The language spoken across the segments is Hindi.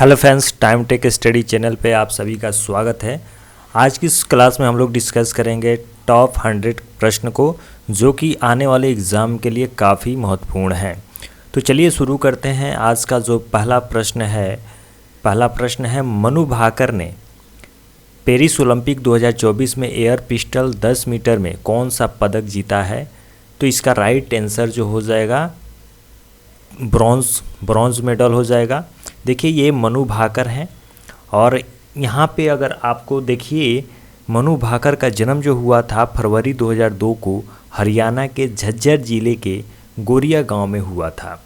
Hello friends, time tech study channel पे आप सभी का स्वागत है। आज की इस क्लास में हम लोग डिस्कस करेंगे टॉप 100 प्रश्न को, जो कि आने वाले एग्ज़ाम के लिए काफ़ी महत्वपूर्ण है। तो चलिए शुरू करते हैं। आज का जो पहला प्रश्न है मनु भाकर ने पेरिस ओलंपिक 2024 में एयर पिस्टल 10 मीटर में कौन सा पदक जीता है? तो इसका राइट आंसर जो हो जाएगा ब्रॉन्ज मेडल हो जाएगा। देखिए ये मनु भाकर हैं और यहाँ पे अगर आपको देखिए मनु भाकर का जन्म जो हुआ था फरवरी 2002 को हरियाणा के झज्जर जिले के गोरिया गांव में हुआ था,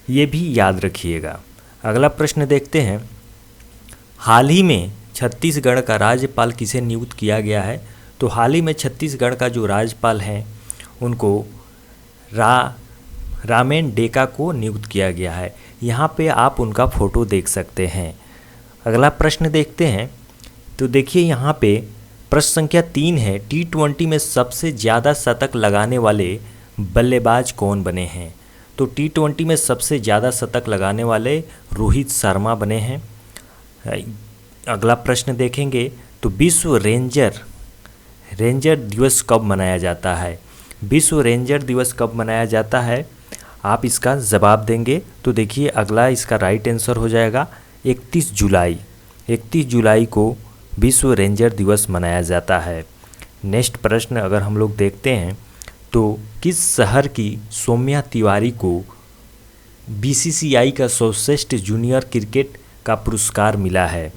ये भी याद रखिएगा। अगला प्रश्न देखते हैं। हाल ही में छत्तीसगढ़ का राज्यपाल किसे नियुक्त किया गया है? तो हाल ही में छत्तीसगढ़ का जो राज्यपाल हैं उनको रामेन डेका को नियुक्त किया गया है। यहाँ पे आप उनका फ़ोटो देख सकते हैं। अगला प्रश्न देखते हैं। तो देखिए यहाँ पे प्रश्न संख्या 3 है, T20 में सबसे ज़्यादा शतक लगाने वाले बल्लेबाज कौन बने हैं? तो T20 में सबसे ज़्यादा शतक लगाने वाले रोहित शर्मा बने हैं। अगला प्रश्न देखेंगे। तो विश्व रेंजर दिवस कब मनाया जाता है? विश्व रेंजर दिवस कब मनाया जाता है? आप इसका जवाब देंगे। तो देखिए अगला इसका राइट आंसर हो जाएगा 31 जुलाई। 31 जुलाई को विश्व रेंजर दिवस मनाया जाता है। नेक्स्ट प्रश्न अगर हम लोग देखते हैं तो किस शहर की सौम्या तिवारी को BCCI का सर्वश्रेष्ठ जूनियर क्रिकेट का पुरस्कार मिला है?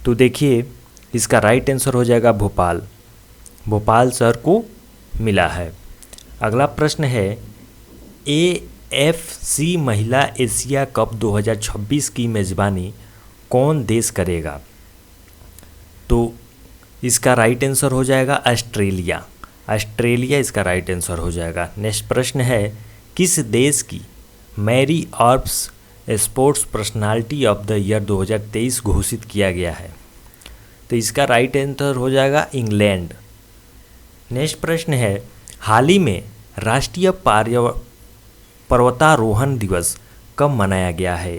तो देखिए इसका राइट आंसर हो जाएगा भोपाल शहर को मिला है। अगला प्रश्न है AFC महिला एशिया कप 2026 की मेज़बानी कौन देश करेगा? तो इसका राइट आंसर हो जाएगा ऑस्ट्रेलिया इसका राइट आंसर हो जाएगा। नेक्स्ट प्रश्न है किस देश की Mary Earps sports personality of the year 2023 घोषित किया गया है? तो इसका राइट आंसर हो जाएगा इंग्लैंड। नेक्स्ट प्रश्न है हाल ही में राष्ट्रीय पर्वतारोहण दिवस कब मनाया गया है?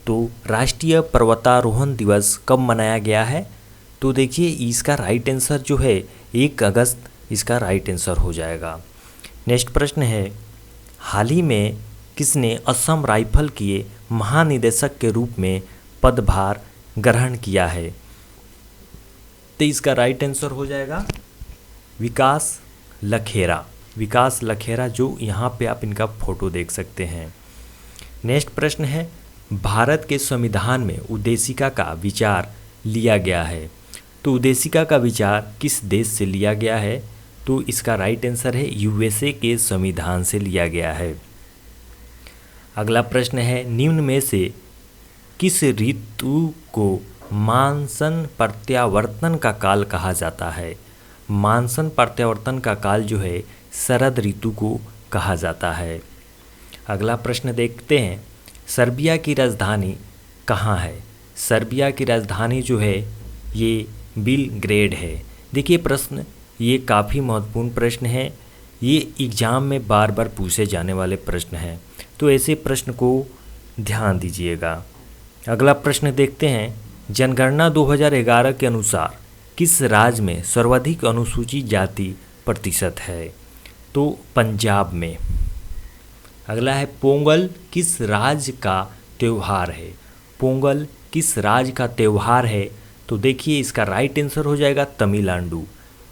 तो राष्ट्रीय पर्वतारोहण दिवस कब मनाया गया है? तो देखिए इसका राइट आंसर जो है 1 अगस्त इसका राइट आंसर हो जाएगा। नेक्स्ट प्रश्न है हाल ही में किसने असम राइफल के महानिदेशक के रूप में पदभार ग्रहण किया है? तो इसका राइट आंसर हो जाएगा विकास लखेरा, जो यहाँ पे आप इनका फ़ोटो देख सकते हैं। नेक्स्ट प्रश्न है भारत के संविधान में उद्देशिका का विचार लिया गया है? तो उद्देशिका का विचार किस देश से लिया गया है? तो इसका राइट आंसर है USA के संविधान से लिया गया है। अगला प्रश्न है निम्न में से किस ऋतु को मानसून प्रत्यावर्तन का काल कहा जाता है? मानसून प्रत्यावर्तन का काल जो है शरद ऋतु को कहा जाता है। अगला प्रश्न देखते हैं सर्बिया की राजधानी कहाँ है? सर्बिया की राजधानी जो है ये बेलग्रेड है। देखिए प्रश्न ये काफ़ी महत्वपूर्ण प्रश्न है, ये एग्ज़ाम में बार बार पूछे जाने वाले प्रश्न हैं, तो ऐसे प्रश्न को ध्यान दीजिएगा। अगला प्रश्न देखते हैं जनगणना 2011 के अनुसार किस राज्य में सर्वाधिक अनुसूचित जाति प्रतिशत है? तो पंजाब में। अगला है पोंगल किस राज्य का त्यौहार है? पोंगल किस राज्य का त्यौहार है? तो देखिए इसका राइट आंसर हो जाएगा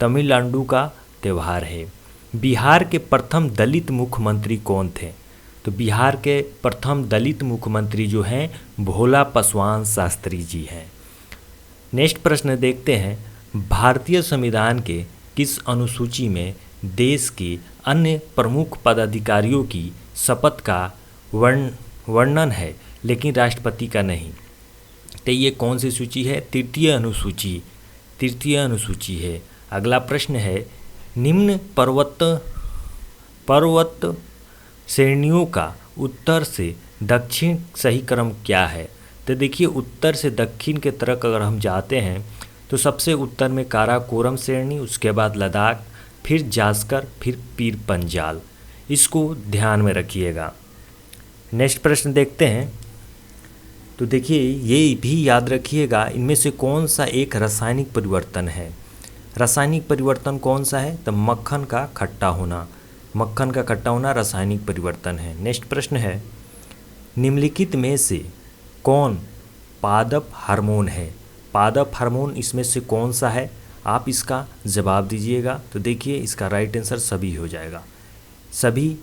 तमिलनाडु का त्यौहार है। बिहार के प्रथम दलित मुख्यमंत्री कौन थे? तो बिहार के प्रथम दलित मुख्यमंत्री जो हैं भोला पासवान शास्त्री जी हैं। नेक्स्ट प्रश्न देखते हैं भारतीय संविधान के किस अनुसूची में देश के अन्य प्रमुख पदाधिकारियों की शपथ का वर्णन है लेकिन राष्ट्रपति का नहीं? तो ये कौन सी सूची है? तृतीय अनुसूची है। अगला प्रश्न है निम्न पर्वत श्रेणियों का उत्तर से दक्षिण सही क्रम क्या है? तो देखिए उत्तर से दक्षिण के तरफ अगर हम जाते हैं तो सबसे उत्तर में काराकोरम श्रेणी, उसके बाद लद्दाख, फिर जास्कर, फिर पीर पंजाल। इसको ध्यान में रखिएगा। नेक्स्ट प्रश्न देखते हैं तो देखिए ये भी याद रखिएगा, इनमें से कौन सा एक रासायनिक परिवर्तन है। रासायनिक परिवर्तन कौन सा है? तो मक्खन का खट्टा होना। मक्खन का खट्टा होना रासायनिक परिवर्तन है। नेक्स्ट प्रश्न है, निम्नलिखित में से कौन पादप हार्मोन है? पादप हार्मोन इसमें से कौन सा है? आप इसका जवाब दीजिएगा। तो देखिए इसका राइट आंसर सभी हो जाएगा। सभी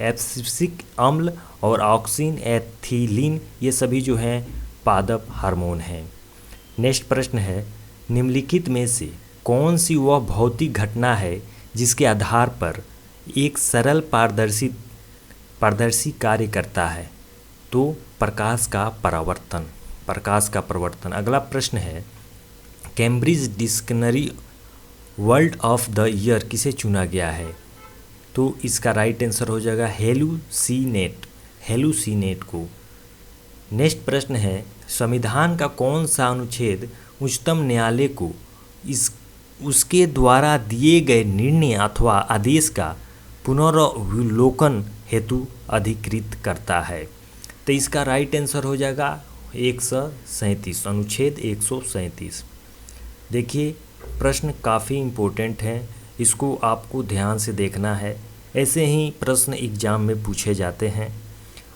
एब्सिसिक अम्ल और ऑक्सिन एथिलीन ये सभी जो हैं पादप हार्मोन हैं। नेक्स्ट प्रश्न है, निम्नलिखित में से कौन सी वह भौतिक घटना है जिसके आधार पर एक सरल पारदर्शी कार्य करता है? तो प्रकाश का परावर्तन, प्रकाश का परिवर्तन। अगला प्रश्न है, Cambridge dictionary word of the year किसे चुना गया है? तो इसका राइट आंसर हो जाएगा हेलुसिनेट को। नेक्स्ट प्रश्न है, संविधान का कौन सा अनुच्छेद उच्चतम न्यायालय को उसके द्वारा दिए गए निर्णय अथवा आदेश का पुनर्विलोकन हेतु अधिकृत करता है? तो इसका राइट आंसर हो जाएगा 137, अनुच्छेद 137। देखिए प्रश्न काफ़ी इम्पोर्टेंट हैं, इसको आपको ध्यान से देखना है। ऐसे ही प्रश्न एग्ज़ाम में पूछे जाते हैं।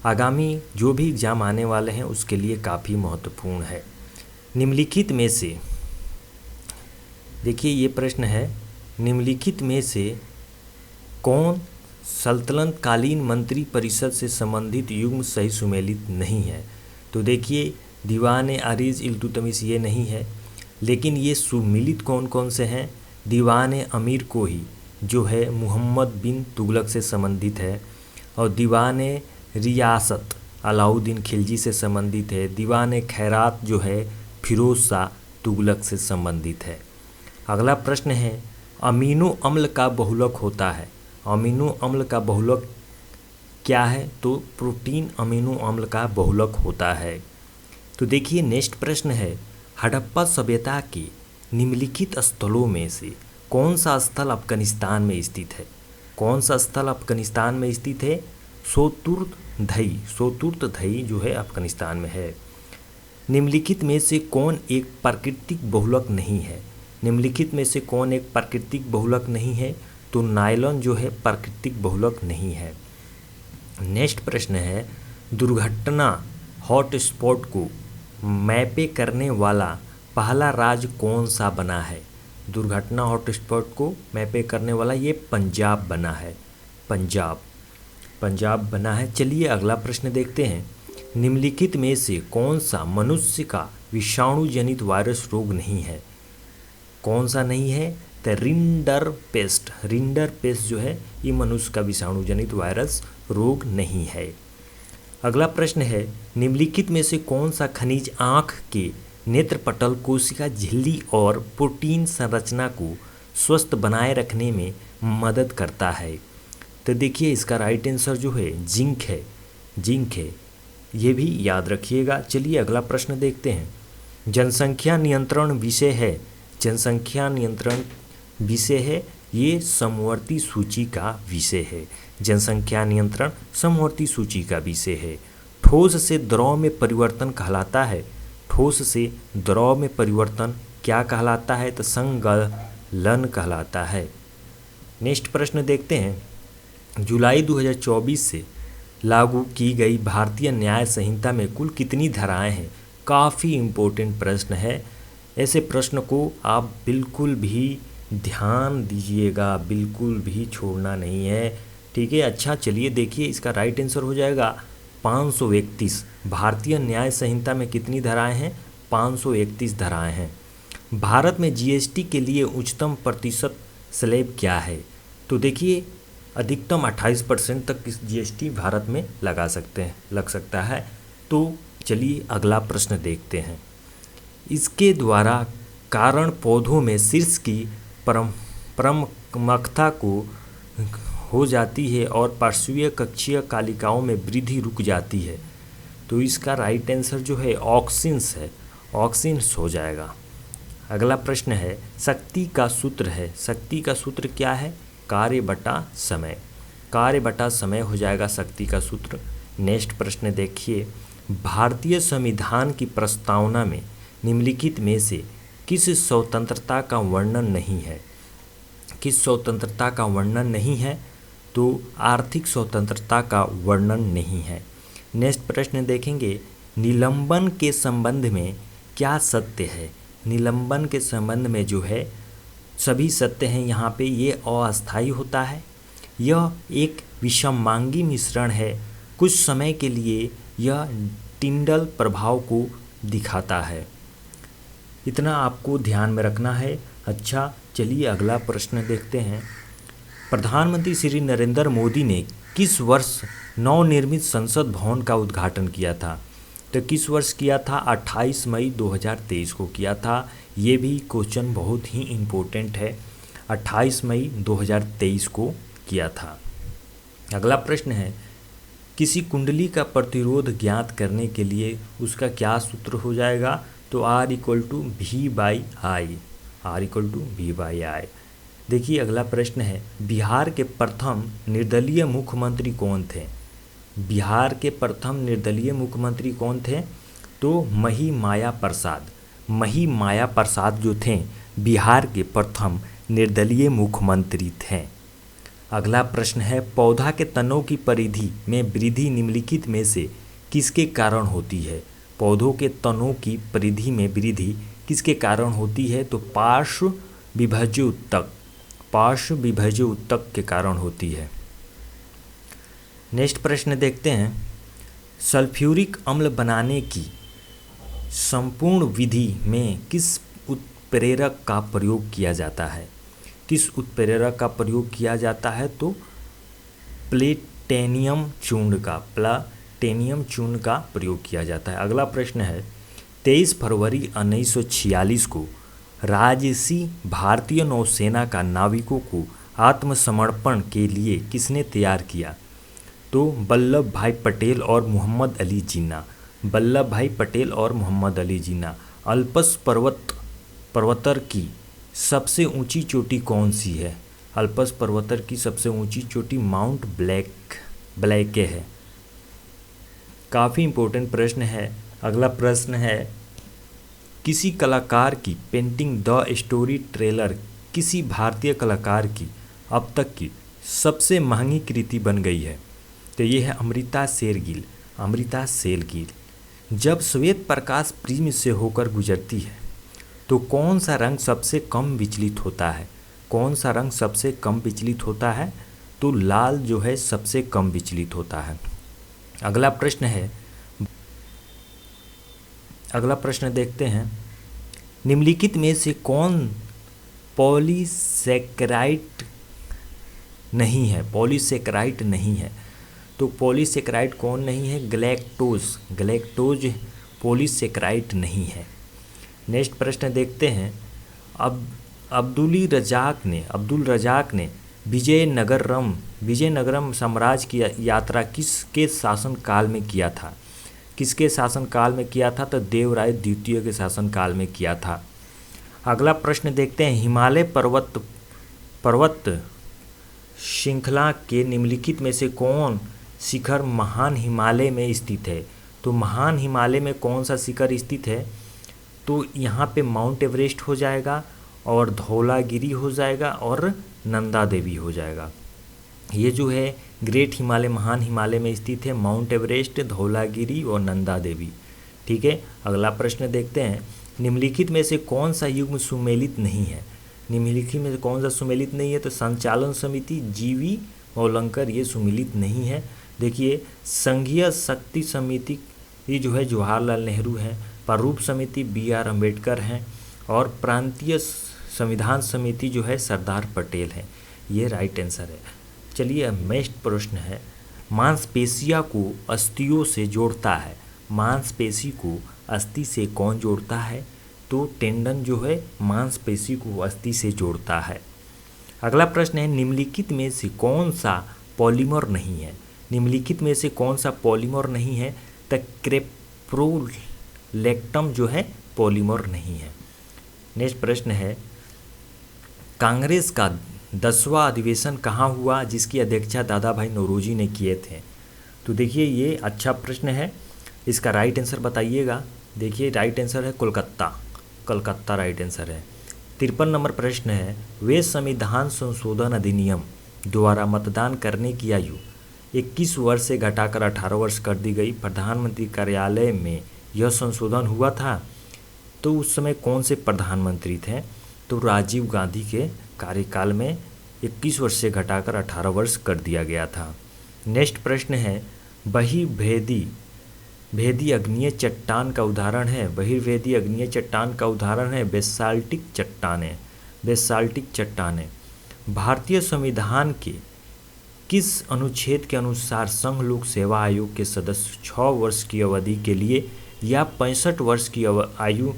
आगामी जो भी एग्ज़ाम आने वाले हैं उसके लिए काफ़ी महत्वपूर्ण है। निम्नलिखित में से, देखिए ये प्रश्न है, निम्नलिखित में से कौन सल्तनत कालीन मंत्री परिषद से संबंधित युग्म सही सुमेलित नहीं है? तो देखिए दीवान अरीज इल्तुतमिश ये नहीं है, लेकिन ये सुमिलित कौन कौन से हैं? दीवान अमीर को ही जो है मोहम्मद बिन तुगलक से संबंधित है, और दीवान रियासत अलाउद्दीन खिलजी से संबंधित है। दीवान खैरात जो है फिरोज शाह तुगलक से संबंधित है। अगला प्रश्न है, अमीनो अम्ल का बहुलक होता है। अमीनो अम्ल का बहुलक क्या है? तो प्रोटीन अमीनो अम्ल का बहुलक होता है। तो देखिए नेक्स्ट प्रश्न है, हड़प्पा सभ्यता के निम्नलिखित स्थलों में से कौन सा स्थल अफगानिस्तान में स्थित है? कौन सा स्थल अफगानिस्तान में स्थित है? सोतुर्तधई जो है अफगानिस्तान में है। निम्नलिखित में से कौन एक प्राकृतिक बहुलक नहीं है? निम्नलिखित में से कौन एक प्राकृतिक बहुलक नहीं है? तो नायलॉन जो है प्राकृतिक बहुलक नहीं है। नेक्स्ट प्रश्न है, दुर्घटना हॉटस्पॉट को मैपे करने वाला पहला राज्य कौन सा बना है? दुर्घटना हॉटस्पॉट को मैपे करने वाला ये पंजाब बना है। पंजाब बना है। चलिए अगला प्रश्न देखते हैं, निम्नलिखित में से कौन सा मनुष्य का विषाणु जनित वायरस रोग नहीं है? कौन सा नहीं है? तो रिंडरपेस्ट जो है ये मनुष्य का विषाणु जनित वायरस रोग नहीं है। अगला प्रश्न है, निम्नलिखित में से कौन सा खनिज आँख के नेत्रपटल कोशिका झिल्ली और प्रोटीन संरचना को स्वस्थ बनाए रखने में मदद करता है? तो देखिए इसका राइट आंसर जो है जिंक है। ये भी याद रखिएगा। चलिए अगला प्रश्न देखते हैं, जनसंख्या नियंत्रण विषय है, ये समवर्ती सूची का विषय है। जनसंख्या नियंत्रण समवर्ती सूची का विषय है। ठोस से द्रव में परिवर्तन कहलाता है। ठोस से द्रव में परिवर्तन क्या कहलाता है? तो संगलन कहलाता है। नेक्स्ट प्रश्न देखते हैं, जुलाई 2024 से लागू की गई भारतीय न्याय संहिता में कुल कितनी धाराएं हैं? काफ़ी इम्पोर्टेंट प्रश्न है। ऐसे प्रश्न को आप बिल्कुल भी ध्यान दीजिएगा, बिल्कुल भी छोड़ना नहीं है, ठीक है। अच्छा चलिए देखिए इसका राइट आंसर हो जाएगा 531। भारतीय न्याय संहिता में कितनी धाराएं हैं? 531 धाराएं हैं। भारत में जीएसटी के लिए उच्चतम प्रतिशत स्लैब क्या है? तो देखिए अधिकतम 28% तक इस जीएसटी भारत में लग सकता है। तो चलिए अगला प्रश्न देखते हैं, इसके द्वारा कारण पौधों में शीर्ष की प्रमुखता को हो जाती है और पार्श्वीय कक्षीय कालिकाओं में वृद्धि रुक जाती है। तो इसका राइट आंसर जो है ऑक्सिन्स है, ऑक्सिन्स हो जाएगा। अगला प्रश्न है, शक्ति का सूत्र है। शक्ति का सूत्र क्या है? कार्य बटा समय। कार्य बटा समय हो जाएगा शक्ति का सूत्र। नेक्स्ट प्रश्न देखिए, भारतीय संविधान की प्रस्तावना में निम्नलिखित में से किस स्वतंत्रता का वर्णन नहीं है? किस स्वतंत्रता का वर्णन नहीं है? तो आर्थिक स्वतंत्रता का वर्णन नहीं है। नेक्स्ट प्रश्न देखेंगे, निलंबन के संबंध में क्या सत्य है? निलंबन के संबंध में जो है सभी सत्य हैं यहाँ पे। ये अस्थायी होता है, यह एक विषमांगी मिश्रण है, कुछ समय के लिए यह टिंडल प्रभाव को दिखाता है। इतना आपको ध्यान में रखना है। अच्छा, चलिए अगला प्रश्न देखते हैं। प्रधानमंत्री श्री नरेंद्र मोदी ने किस वर्ष नवनिर्मित संसद भवन का उद्घाटन किया था? तो किस वर्ष किया था? 28 मई 2023 को किया था। ये भी क्वेश्चन बहुत ही इम्पोर्टेंट है। 28 मई 2023 को किया था। अगला प्रश्न है, किसी कुंडली का प्रतिरोध ज्ञात करने के लिए उसका क्या सूत्र हो जाएगा? तो R = V/I। R = V/I। देखिए अगला प्रश्न है, बिहार के प्रथम निर्दलीय मुख्यमंत्री कौन थे? बिहार के प्रथम निर्दलीय मुख्यमंत्री कौन थे? तो महिमाया प्रसाद। महिमाया प्रसाद जो थे बिहार के प्रथम निर्दलीय मुख्यमंत्री थे। अगला प्रश्न है, पौधा के तनों की परिधि में वृद्धि निम्नलिखित में से किसके कारण होती है? पौधों के तनों की परिधि में वृद्धि किसके कारण होती है? तो पार्श्व विभज्य उत्तक। पार्श्व विभज्य उत्तक के कारण होती है। नेक्स्ट प्रश्न देखते हैं, सल्फ्यूरिक अम्ल बनाने की संपूर्ण विधि में किस उत्प्रेरक का प्रयोग किया जाता है? किस उत्प्रेरक का प्रयोग किया जाता है? तो प्लेटेनियम चूर्ण का। प्लेटेनियम चूर्ण का प्रयोग किया जाता है। अगला प्रश्न है, 23 फरवरी 1946 को राजसी भारतीय नौसेना का नाविकों को आत्मसमर्पण के लिए किसने तैयार किया? तो वल्लभ भाई पटेल और मोहम्मद अली जिन्ना। वल्लभ भाई पटेल और मोहम्मद अली जिन्ना। अल्पस पर्वतर की सबसे ऊंची चोटी कौन सी है? अल्पस पर्वतर की सबसे ऊंची चोटी माउंट ब्लैके है। काफ़ी इम्पोर्टेंट प्रश्न है। अगला प्रश्न है, किसी कलाकार की पेंटिंग द स्टोरी टेलर किसी भारतीय कलाकार की अब तक की सबसे महंगी कृति बन गई है? तो ये है अमृता शेरगिल। अमृता शेरगिल। जब श्वेत प्रकाश प्रिज्म से होकर गुजरती है तो कौन सा रंग सबसे कम विचलित होता है? कौन सा रंग सबसे कम विचलित होता है? तो लाल जो है सबसे कम विचलित होता है। अगला प्रश्न है, अगला प्रश्न देखते हैं, निम्नलिखित में से कौन पॉलीसेकेराइड नहीं है? पॉलीसेकेराइड नहीं है। तो पॉलीसेकेराइड कौन नहीं है? गैलेक्टोज। गैलेक्टोज पॉलीसेकेराइड नहीं है। नेक्स्ट प्रश्न देखते हैं, अब्दुल रजाक ने विजयनगरम साम्राज्य की यात्रा किसके शासनकाल में किया था? किसके शासनकाल में किया था? तो देवराय द्वितीय के शासनकाल में किया था। अगला प्रश्न देखते हैं, हिमालय पर्वत श्रृंखला के निम्नलिखित में से कौन शिखर महान हिमालय में स्थित है? तो महान हिमालय में कौन सा शिखर स्थित है? तो यहाँ पे माउंट एवरेस्ट हो जाएगा और धौलागिरी हो जाएगा और नंदा देवी हो जाएगा। ये जो है ग्रेट हिमालय महान हिमालय में स्थित है माउंट एवरेस्ट, धौलागिरी और नंदा देवी। ठीक है, अगला प्रश्न देखते हैं, निम्नलिखित में से कौन सा युग्म सुमेलित नहीं है? निम्नलिखित में से कौन सा सुमेलित नहीं है? तो संचालन समिति, जीवी मौलंकर ये सुमेलित नहीं है। देखिए, संघीय शक्ति समिति ये जो है जवाहरलाल नेहरू हैं, प्रारूप समिति BR अम्बेडकर हैं और प्रांतीय संविधान समिति जो है सरदार पटेल है। ये राइट आंसर है। चलिए नेक्स्ट प्रश्न है, मांसपेशियों को अस्थियों से जोड़ता है। मांसपेशी को अस्थि से कौन जोड़ता है? तो टेंडन जो है मांसपेशी को अस्थि से जोड़ता है। अगला प्रश्न है, निम्नलिखित में से कौन सा पॉलीमर नहीं है? निम्नलिखित में से कौन सा पॉलीमर नहीं है? तो क्रेप्रोलेक्टम जो है पॉलीमर नहीं है। नेक्स्ट प्रश्न है, कांग्रेस का 10वां अधिवेशन कहाँ हुआ जिसकी अध्यक्षता दादा भाई नौरोजी ने किए थे? तो देखिए ये अच्छा प्रश्न है। इसका राइट आंसर बताइएगा। देखिए राइट आंसर है कोलकाता, कलकत्ता राइट आंसर है। 53 नंबर प्रश्न है, वे संविधान संशोधन अधिनियम द्वारा मतदान करने की आयु 21 वर्ष से घटाकर 18 वर्ष कर दी गई। प्रधानमंत्री कार्यालय में यह संशोधन हुआ था, तो उस समय कौन से प्रधानमंत्री थे? तो राजीव गांधी के कार्यकाल में 21 वर्ष से घटाकर 18 वर्ष कर दिया गया था। नेक्स्ट प्रश्न है, भेदी अग्नीय चट्टान का उदाहरण है। बहिर्वेदी अग्नीय चट्टान का उदाहरण है बेसाल्टिक चट्टानें। भारतीय संविधान के किस अनुच्छेद के अनुसार संघ लोक सेवा आयोग के सदस्य 6 वर्ष की अवधि के लिए या 65 वर्ष की आयु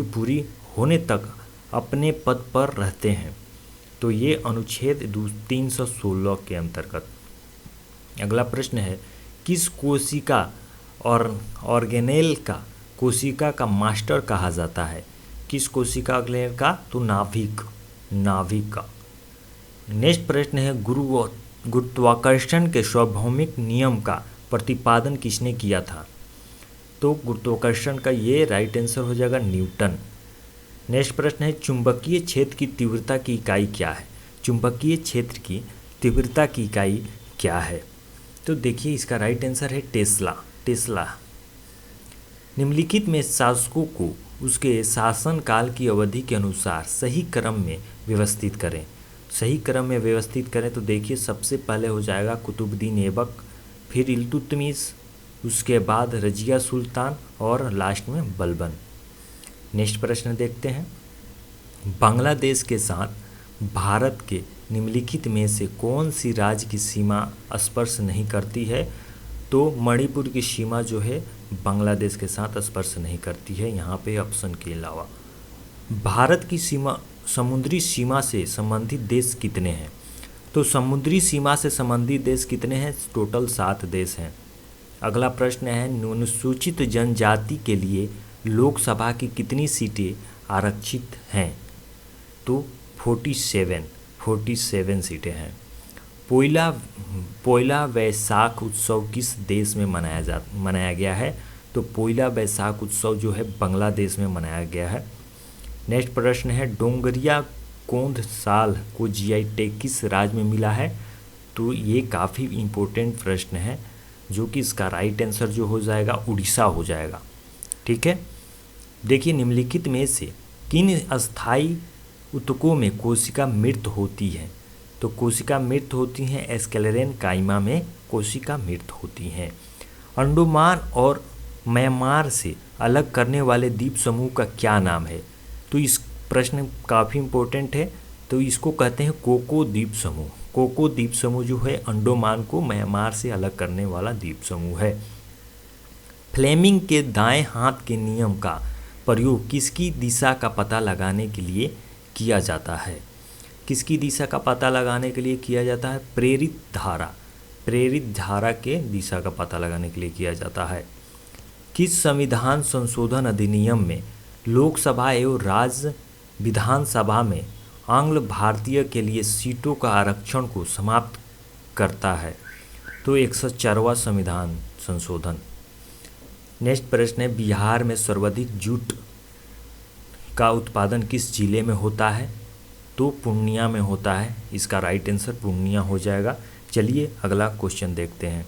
पूरी होने तक अपने पद पर रहते हैं? तो ये अनुच्छेद 316 के अंतर्गत। अगला प्रश्न है, किस कोशिका और ऑर्गेनेल का कोशिका का मास्टर कहा जाता है? किस कोशिका ऑर्गेनेल का? तो नाभिक का। नेक्स्ट प्रश्न है, गुरुत्वाकर्षण के सार्वभौमिक नियम का प्रतिपादन किसने किया था? तो गुरुत्वाकर्षण का ये राइट आंसर हो जाएगा न्यूटन। नेक्स्ट प्रश्न है, चुंबकीय क्षेत्र की तीव्रता की इकाई क्या है? चुंबकीय क्षेत्र की तीव्रता की इकाई क्या है? तो देखिए इसका राइट आंसर है टेस्ला। निम्नलिखित में शासकों को उसके शासनकाल की अवधि के अनुसार सही क्रम में व्यवस्थित करें। तो देखिए सबसे पहले हो जाएगा कुतुबुद्दीन ऐबक, फिर इल्तुतमिश, उसके बाद रजिया सुल्तान और लास्ट में बलबन। नेक्स्ट प्रश्न देखते हैं, बांग्लादेश के साथ भारत के निम्नलिखित में से कौन सी राज्य की सीमा स्पर्श नहीं करती है? तो मणिपुर की सीमा जो है बांग्लादेश के साथ स्पर्श नहीं करती है यहाँ पे ऑप्शन के अलावा। भारत की समुद्री सीमा से संबंधित देश कितने हैं? तो समुद्री सीमा से संबंधित देश कितने हैं? टोटल 7 देश हैं। अगला प्रश्न है, अनुसूचित जनजाति के लिए लोकसभा की कितनी सीटें आरक्षित हैं? तो 47 सीटें हैं। पोइला वैशाख उत्सव किस देश में मनाया गया है? तो पोइला वैशाख उत्सव जो है बांग्लादेश में मनाया गया है। नेक्स्ट प्रश्न है, डोंगरिया कोंद साल को जीआई टैग किस राज्य में मिला है? तो ये काफ़ी इम्पोर्टेंट प्रश्न है, जो कि इसका राइट आंसर जो हो जाएगा उड़ीसा हो जाएगा। ठीक है, देखिए निम्नलिखित में से किन अस्थायी ऊतकों में कोशिका मृत होती है? तो कोशिका मृत होती हैं एस्केलेरेन काइमा में कोशिका मृत होती हैं। अंडमान और म्यांमार से अलग करने वाले द्वीप समूह का क्या नाम है? तो इस प्रश्न काफ़ी इम्पोर्टेंट है, तो इसको कहते हैं कोको द्वीप समूह। कोको द्वीप समूह जो है अंडमान को म्यांमार से अलग करने वाला द्वीप समूह है। फ्लेमिंग के दाएं हाथ के नियम का प्रयोग किसकी दिशा का पता लगाने के लिए किया जाता है? किसकी दिशा का पता लगाने के लिए किया जाता है? प्रेरित धारा के दिशा का पता लगाने के लिए किया जाता है। किस संविधान संशोधन अधिनियम में लोकसभा एवं राज्य विधानसभा में आंग्ल भारतीय के लिए सीटों का आरक्षण को समाप्त करता है? तो 104वां संविधान संशोधन। नेक्स्ट प्रश्न है, बिहार में सर्वाधिक जूट का उत्पादन किस जिले में होता है? तो पूर्णिया में होता है। इसका राइट आंसर पूर्णिया हो जाएगा। चलिए अगला क्वेश्चन देखते हैं,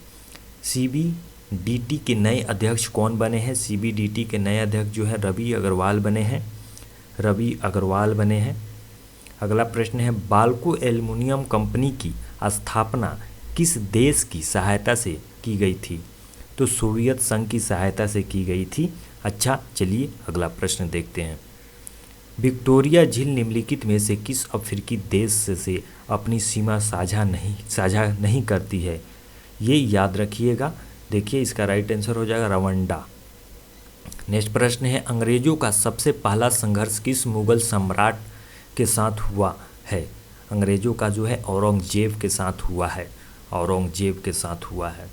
सीबीडीटी के नए अध्यक्ष कौन बने हैं? सीबीडीटी के नए अध्यक्ष जो है रवि अग्रवाल बने हैं। अगला प्रश्न है, बाल्को एल्युमिनियम कंपनी की स्थापना किस देश की सहायता से की गई थी? तो सोवियत संघ की सहायता से की गई थी। अच्छा, चलिए अगला प्रश्न देखते हैं, विक्टोरिया झील निम्नलिखित में से किस अफ्रीकी देश से अपनी सीमा साझा नहीं करती है? ये याद रखिएगा। देखिए इसका राइट आंसर हो जाएगा रवांडा। नेक्स्ट प्रश्न है, अंग्रेजों का सबसे पहला संघर्ष किस मुगल सम्राट के साथ हुआ है? अंग्रेजों का जो है औरंगजेब के साथ हुआ है।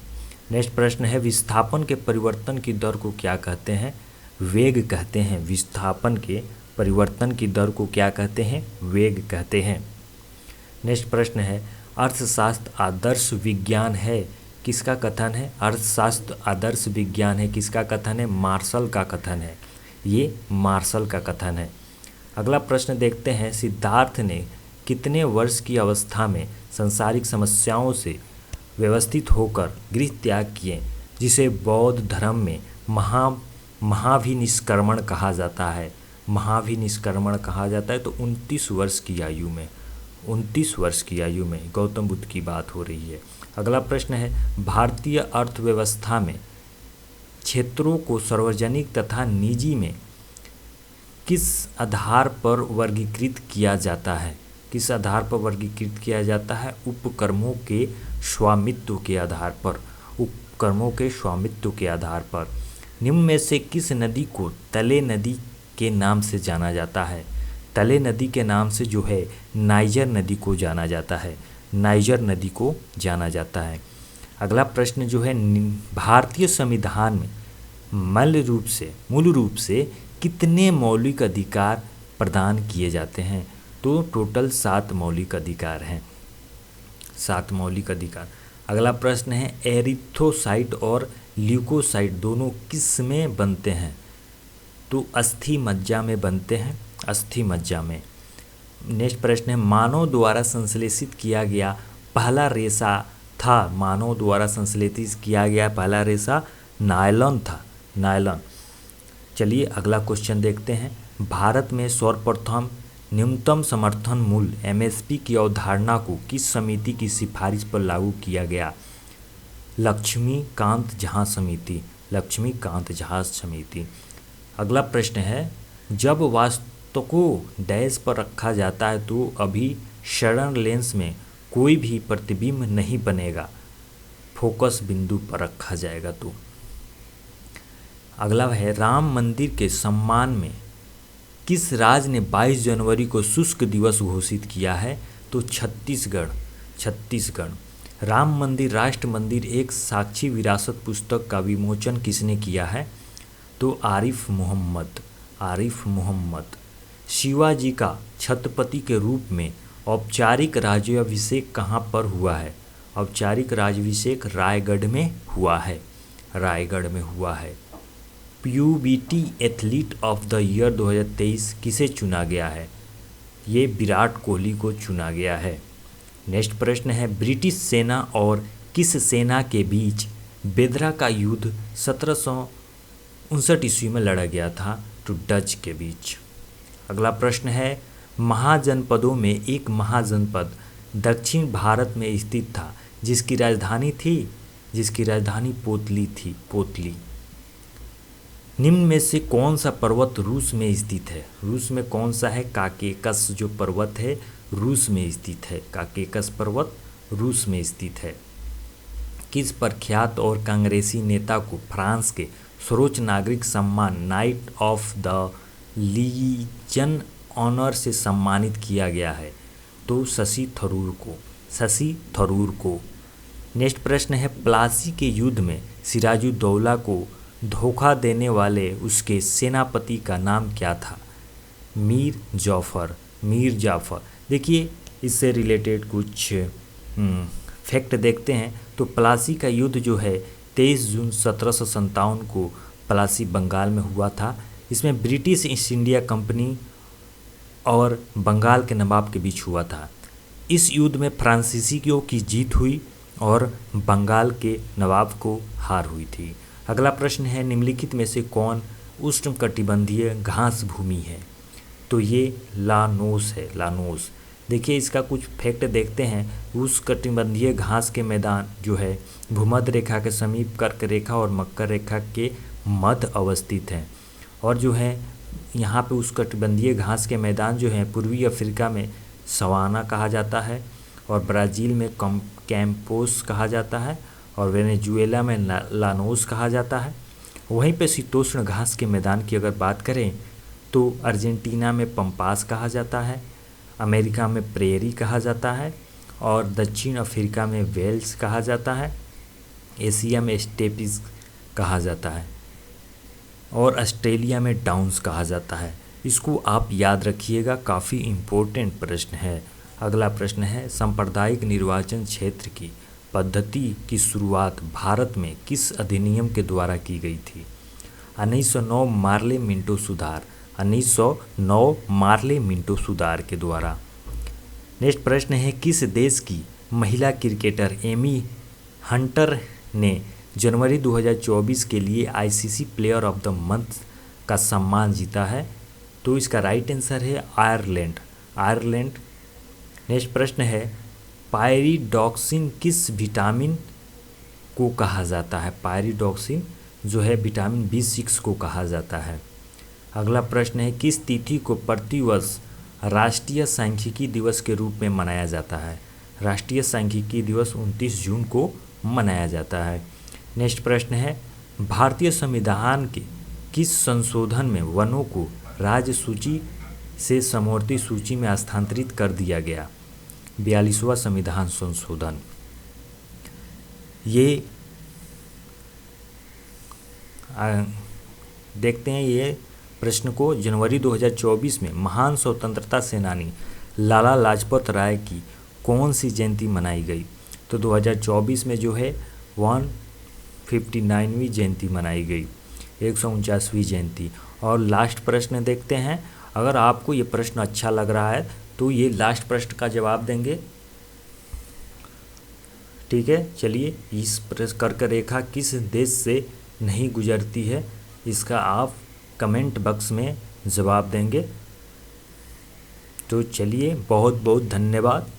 नेक्स्ट प्रश्न है, विस्थापन के परिवर्तन की दर को क्या कहते हैं? वेग कहते हैं। विस्थापन के परिवर्तन की दर को क्या कहते हैं? वेग कहते हैं। नेक्स्ट प्रश्न है, अर्थशास्त्र आदर्श विज्ञान है किसका कथन है? अर्थशास्त्र आदर्श विज्ञान है, किसका कथन है? मार्शल का कथन है, ये मार्शल का कथन है। अगला प्रश्न देखते हैं, सिद्धार्थ ने कितने वर्ष की अवस्था में सांसारिक समस्याओं से व्यवस्थित होकर गृह त्याग किए, जिसे बौद्ध धर्म में महाभिनिष्क्रमण कहा जाता है? महाभिनिष्क्रमण कहा जाता है। तो 29 वर्ष की आयु में, 29 वर्ष की आयु में गौतम बुद्ध की बात हो रही है। अगला प्रश्न है, भारतीय अर्थव्यवस्था में क्षेत्रों को सार्वजनिक तथा निजी में किस आधार पर वर्गीकृत किया जाता है? किस आधार पर वर्गीकृत किया जाता है? उपक्रमों के स्वामित्व के आधार पर, उपक्रमों के स्वामित्व के आधार पर। निम्न में से किस नदी को तले नदी के नाम से जाना जाता है? तले नदी के नाम से जो है नाइजर नदी को जाना जाता है, नाइजर नदी को जाना जाता है। अगला प्रश्न जो है, भारतीय संविधान में मूल रूप से कितने मौलिक अधिकार प्रदान किए जाते हैं? तो टोटल 7 मौलिक अधिकार हैं, 7 मौलिक अधिकार। अगला प्रश्न है, एरिथ्रोसाइट और ल्यूकोसाइट दोनों किस में बनते हैं? तो अस्थि मज्जा में बनते हैं, अस्थि मज्जा में। नेक्स्ट प्रश्न है, मानव द्वारा संश्लेषित किया गया पहला रेशा था? मानव द्वारा संश्लेषित किया गया पहला रेशा नायलॉन था, नायलॉन। चलिए अगला क्वेश्चन देखते हैं, भारत में सर्वप्रथम न्यूनतम समर्थन मूल्य एमएसपी की अवधारणा को किस समिति की सिफारिश पर लागू किया गया? लक्ष्मीकांत झा समिति, लक्ष्मीकांत झा समिति। अगला प्रश्न है, जब वस्तु को डैश पर रखा जाता है तो अभिसरण लेंस में कोई भी प्रतिबिंब नहीं बनेगा, फोकस बिंदु पर रखा जाएगा तो। अगला है, राम मंदिर के सम्मान में किस राज्य ने 22 जनवरी को शुष्क दिवस घोषित किया है? तो छत्तीसगढ़, छत्तीसगढ़। राम मंदिर राष्ट्र मंदिर एक साक्षी विरासत पुस्तक का विमोचन किसने किया है? तो आरिफ मोहम्मद, आरिफ मोहम्मद। शिवाजी का छत्रपति के रूप में औपचारिक राज्याभिषेक कहाँ पर हुआ है? औपचारिक राज्याभिषेक रायगढ़ में हुआ है, रायगढ़ में हुआ है। पीयूबीटी एथलीट ऑफ द ईयर 2023 किसे चुना गया है? ये विराट कोहली को चुना गया है। नेक्स्ट प्रश्न है, ब्रिटिश सेना और किस सेना के बीच बेदरा का युद्ध 1759 ईस्वी में लड़ा गया था? तो डच के बीच। अगला प्रश्न है, महाजनपदों में एक महाजनपद दक्षिण भारत में स्थित था जिसकी राजधानी थी, जिसकी राजधानी पोतली थी, पोतली। निम्न में से कौन सा पर्वत रूस में स्थित है? रूस में कौन सा है? काकेकस जो पर्वत है रूस में स्थित है, काकेकस पर्वत रूस में स्थित है। किस प्रख्यात और कांग्रेसी नेता को फ्रांस के सर्वोच्च नागरिक सम्मान Knight of the Legion Honour से सम्मानित किया गया है? तो शशि थरूर को, शशि थरूर को। नेक्स्ट प्रश्न है, प्लासी के युद्ध में सिराजुद्दौला को धोखा देने वाले उसके सेनापति का नाम क्या था? मीर जाफ़र, मीर जाफ़र। देखिए इससे रिलेटेड कुछ फैक्ट देखते हैं। तो प्लासी का युद्ध जो है 23 जून 1757 को प्लासी बंगाल में हुआ था। इसमें ब्रिटिश ईस्ट इंडिया कंपनी और बंगाल के नवाब के बीच हुआ था। इस युद्ध में फ्रांसीसियों की जीत हुई और बंगाल के नवाब को हार हुई थी। अगला प्रश्न है, निम्नलिखित में से कौन उष्णकटिबंधीय घास भूमि है? तो ये लानोस है, लानोस। देखिए इसका कुछ फैक्ट देखते हैं। उष्णकटिबंधीय घास के मैदान जो है भूमध्य रेखा के समीप कर्क रेखा और मकर रेखा के मध्य अवस्थित हैं। और जो है यहाँ पे उष्णकटिबंधीय घास के मैदान जो हैं पूर्वी अफ्रीका में सवाना कहा जाता है और ब्राज़ील में कैंपोस कहा जाता है और वेनेजुएला में लानोस कहा जाता है। वहीं पे शीतोष्ण घास के मैदान की अगर बात करें तो अर्जेंटीना में पंपास कहा जाता है, अमेरिका में प्रेरी कहा जाता है और दक्षिण अफ्रीका में वेल्स कहा जाता है, एशिया में स्टेपिस कहा जाता है और ऑस्ट्रेलिया में डाउन्स कहा जाता है। इसको आप याद रखिएगा, काफ़ी इम्पोर्टेंट प्रश्न है। अगला प्रश्न है, सांप्रदायिक निर्वाचन क्षेत्र की पद्धति की शुरुआत भारत में किस अधिनियम के द्वारा की गई थी? 1909 मार्ले मिंटो सुधार, 1909 मार्ले मिंटो सुधार के द्वारा। नेक्स्ट प्रश्न है, किस देश की महिला क्रिकेटर एमी हंटर ने जनवरी 2024 के लिए ICC player of the month का सम्मान जीता है? तो इसका राइट आंसर है आयरलैंड, आयरलैंड। नेक्स्ट प्रश्न है, पायरिडॉक्सिन किस विटामिन को कहा जाता है? पायरिडॉक्सिन जो है विटामिन B6 को कहा जाता है। अगला प्रश्न है, किस तिथि को प्रतिवर्ष राष्ट्रीय सांख्यिकी दिवस के रूप में मनाया जाता है? राष्ट्रीय सांख्यिकी दिवस 29 जून को मनाया जाता है। नेक्स्ट प्रश्न है, भारतीय संविधान के किस संशोधन में वनों को राज्य सूची से समवर्ती सूची में स्थानांतरित कर दिया गया? 42वां संविधान संशोधन। ये देखते हैं ये प्रश्न को, जनवरी 2024 में महान स्वतंत्रता सेनानी लाला लाजपत राय की कौन सी जयंती मनाई गई? तो 2024 में जो है 159वीं जयंती मनाई गई, 149वीं जयंती। और लास्ट प्रश्न देखते हैं, अगर आपको ये प्रश्न अच्छा लग रहा है तो ये लास्ट प्रश्न का जवाब देंगे। ठीक है, चलिए, इस कर्क रेखा किस देश से नहीं गुजरती है, इसका आप कमेंट बॉक्स में जवाब देंगे। तो चलिए, बहुत बहुत धन्यवाद।